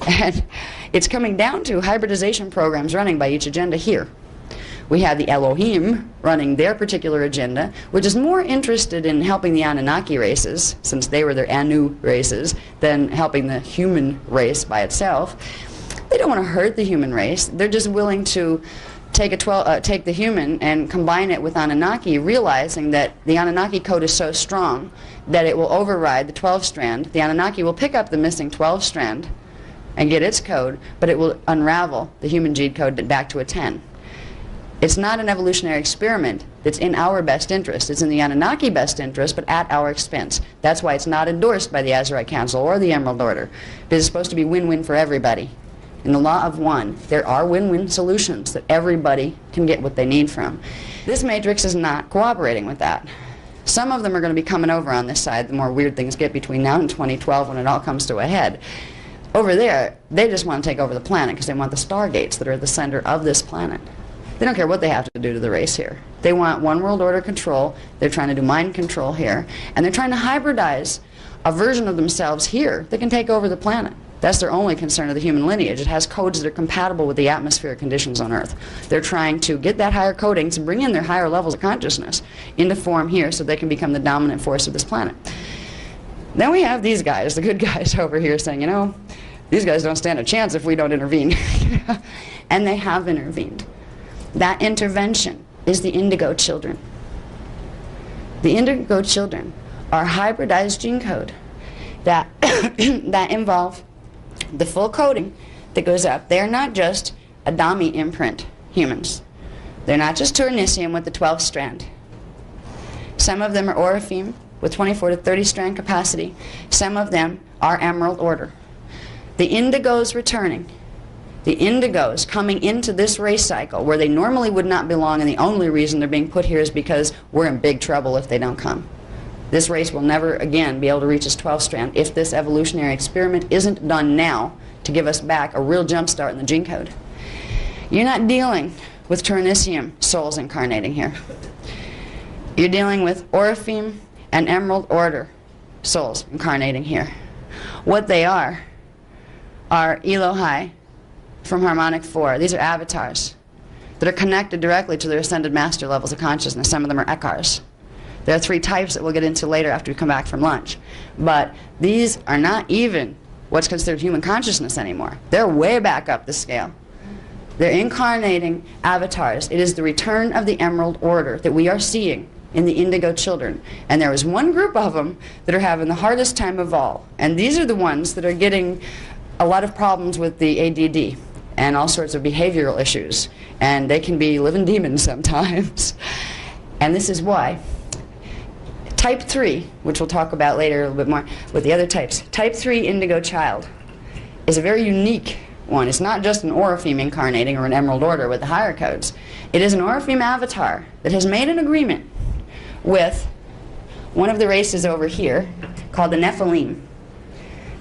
And it's coming down to hybridization programs running by each agenda here. We have the Elohim running their particular agenda, which is more interested in helping the Anunnaki races, since they were their Anu races, than helping the human race by itself. They don't want to hurt the human race. They're just willing to take the human and combine it with Anunnaki, realizing that the Anunnaki code is so strong that it will override the 12-strand. The Anunnaki will pick up the missing 12-strand and get its code, but it will unravel the human gene code back to a 10. It's not an evolutionary experiment that's in our best interest. It's in the Anunnaki best interest, but at our expense. That's why it's not endorsed by the Azurite Council or the Emerald Order. It's supposed to be win-win for everybody. In the law of one, there are win-win solutions that everybody can get what they need from. This matrix is not cooperating with that. Some of them are going to be coming over on this side the more weird things get between now and 2012 when it all comes to a head. Over there, they just want to take over the planet because they want the stargates that are at the center of this planet. They don't care what they have to do to the race here. They want one world order control. They're trying to do mind control here. And they're trying to hybridize a version of themselves here that can take over the planet. That's their only concern of the human lineage. It has codes that are compatible with the atmospheric conditions on Earth. They're trying to get that higher coding to bring in their higher levels of consciousness into form here so they can become the dominant force of this planet. Then we have these guys, the good guys over here, saying, you know, these guys don't stand a chance if we don't intervene. And they have intervened. That intervention is the Indigo children. The Indigo children are hybridized gene code that, that involve the full coding that goes up. They're not just Adami imprint humans. They're not just Turnisium with the 12th strand. Some of them are Orifeme with 24 to 30 strand capacity. Some of them are Emerald Order. The Indigos returning. The Indigos coming into this race cycle where they normally would not belong, and the only reason they're being put here is because we're in big trouble if they don't come. This race will never again be able to reach its 12th strand if this evolutionary experiment isn't done now to give us back a real jump start in the gene code. You're not dealing with Turnisium souls incarnating here. You're dealing with Orifeme and Emerald Order souls incarnating here. What they are Elohai from Harmonic 4. These are avatars that are connected directly to their ascended master levels of consciousness. Some of them are Ekars. There are 3 types that we'll get into later after we come back from lunch. But these are not even what's considered human consciousness anymore. They're way back up the scale. They're incarnating avatars. It is the return of the Emerald Order that we are seeing in the Indigo children. And there is one group of them that are having the hardest time of all. And these are the ones that are getting a lot of problems with the ADD and all sorts of behavioral issues. And they can be living demons sometimes. And this is why. Type 3, which we'll talk about later a little bit more with the other types. Type 3 Indigo child is a very unique one. It's not just an Orifeme incarnating or an Emerald Order with the higher codes. It is an Orifeme avatar that has made an agreement with one of the races over here called the Nephilim.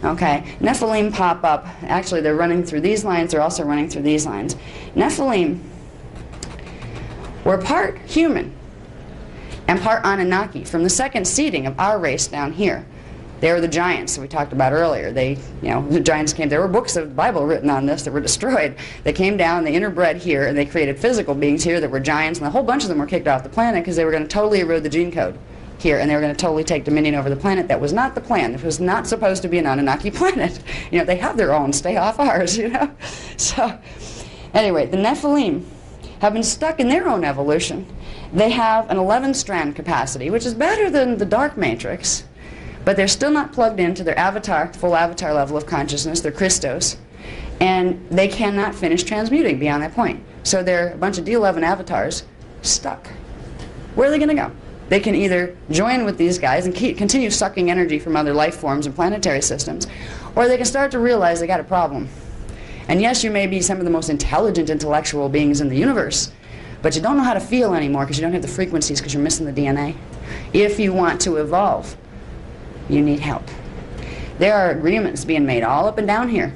Okay, Nephilim pop up. Actually, they're running through these lines. They're also running through these lines. Nephilim were part human and part Anunnaki from the second seeding of our race down here. They were the giants that we talked about earlier. They, the giants came. There were books of the Bible written on this that were destroyed. They came down, they interbred here, and they created physical beings here that were giants, and a whole bunch of them were kicked off the planet because they were going to totally erode the gene code here, and they were going to totally take dominion over the planet. That was not the plan. It was not supposed to be an Anunnaki planet. They have their own. Stay off ours, So, anyway, the Nephilim have been stuck in their own evolution. They have an 11-strand capacity, which is better than the dark matrix, but they're still not plugged into their avatar, full avatar level of consciousness, their Christos, and they cannot finish transmuting beyond that point. So they're a bunch of D11 avatars stuck. Where are they going to go? They can either join with these guys and continue sucking energy from other life forms and planetary systems, or they can start to realize they got a problem. And yes, you may be some of the most intelligent intellectual beings in the universe, but you don't know how to feel anymore because you don't have the frequencies because you're missing the DNA. If you want to evolve, you need help. There are agreements being made all up and down here.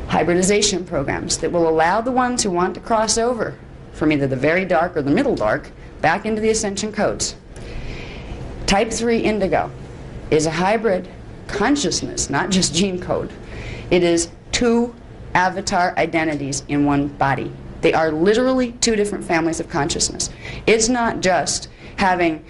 Hybridization programs that will allow the ones who want to cross over from either the very dark or the middle dark back into the Ascension codes. Type 3 Indigo is a hybrid consciousness, not just gene code. It is two avatar identities in one body. They are literally two different families of consciousness. It's not just having,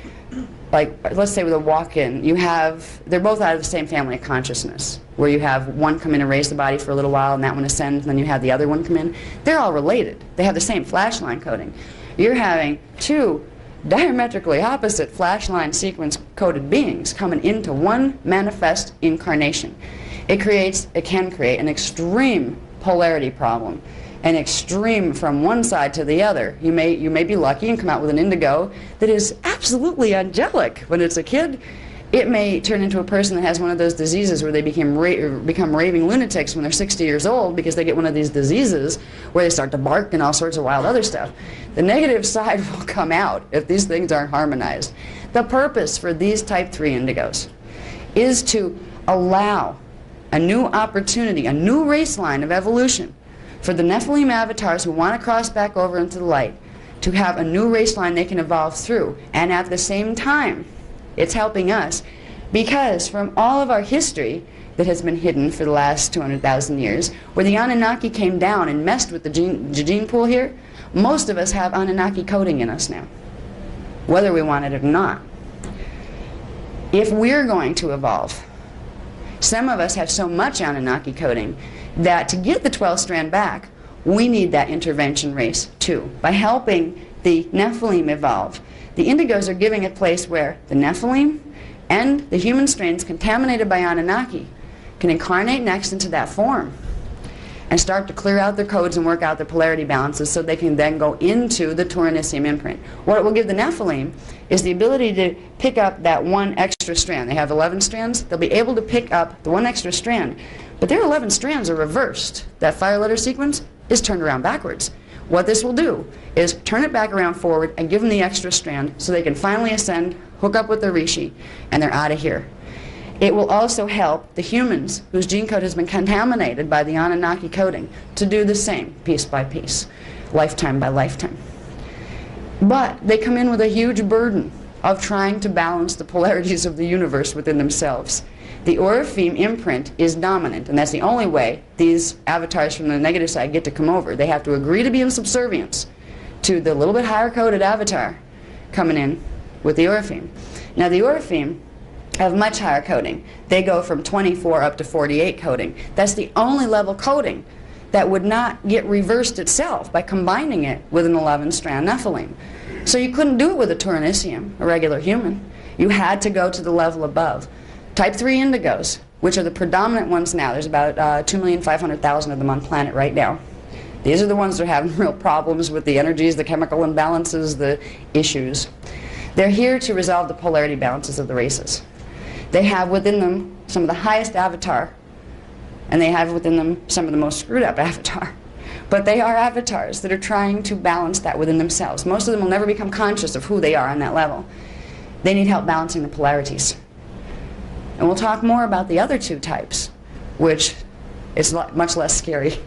like, let's say with a walk-in, they're both out of the same family of consciousness, where you have one come in and raise the body for a little while, and that one ascends, and then you have the other one come in. They're all related. They have the same flash line coding. You're having two diametrically opposite flash line sequence coded beings coming into one manifest incarnation. It can create an extreme polarity problem, an extreme from one side to the other. You may be lucky and come out with an indigo that is absolutely angelic when it's a kid. It may turn into a person that has one of those diseases where they become raving lunatics when they're 60 years old because they get one of these diseases where they start to bark and all sorts of wild other stuff. The negative side will come out if these things aren't harmonized. The purpose for these type 3 indigos is to allow a new opportunity, a new race line of evolution for the Nephilim avatars who want to cross back over into the light to have a new race line they can evolve through. And at the same time, it's helping us because from all of our history that has been hidden for the last 200,000 years, where the Anunnaki came down and messed with the gene pool here, most of us have Anunnaki coding in us now, whether we want it or not. If we're going to evolve, some of us have so much Anunnaki coding that to get the 12th strand back, we need that intervention race too. By helping the Nephilim evolve, the indigos are giving a place where the Nephilim and the human strains contaminated by Anunnaki can incarnate next into that form and start to clear out their codes and work out their polarity balances so they can then go into the Taurinicium imprint. What it will give the Nephilim is the ability to pick up that one extra strand. They have 11 strands. They'll be able to pick up the one extra strand. But their 11 strands are reversed. That fire letter sequence is turned around backwards. What this will do is turn it back around forward and give them the extra strand so they can finally ascend, hook up with the Rishi, and they're out of here. It will also help the humans whose gene code has been contaminated by the Anunnaki coding to do the same, piece by piece, lifetime by lifetime. But they come in with a huge burden of trying to balance the polarities of the universe within themselves. The Orifeme imprint is dominant, and that's the only way these avatars from the negative side get to come over. They have to agree to be in subservience to the little bit higher coded avatar coming in with the Orifeme. Now the Orifeme have much higher coding. They go from 24 up to 48 coding. That's the only level coding that would not get reversed itself by combining it with an 11-strand Nephilim. So you couldn't do it with a Taurinicium, a regular human. You had to go to the level above. Type 3 indigos, which are the predominant ones now. There's about 2,500,000 of them on planet right now. These are the ones that are having real problems with the energies, the chemical imbalances, the issues. They're here to resolve the polarity balances of the races. They have within them some of the highest avatar, and they have within them some of the most screwed up avatar. But they are avatars that are trying to balance that within themselves. Most of them will never become conscious of who they are on that level. They need help balancing the polarities. And we'll talk more about the other two types, which is much less scary.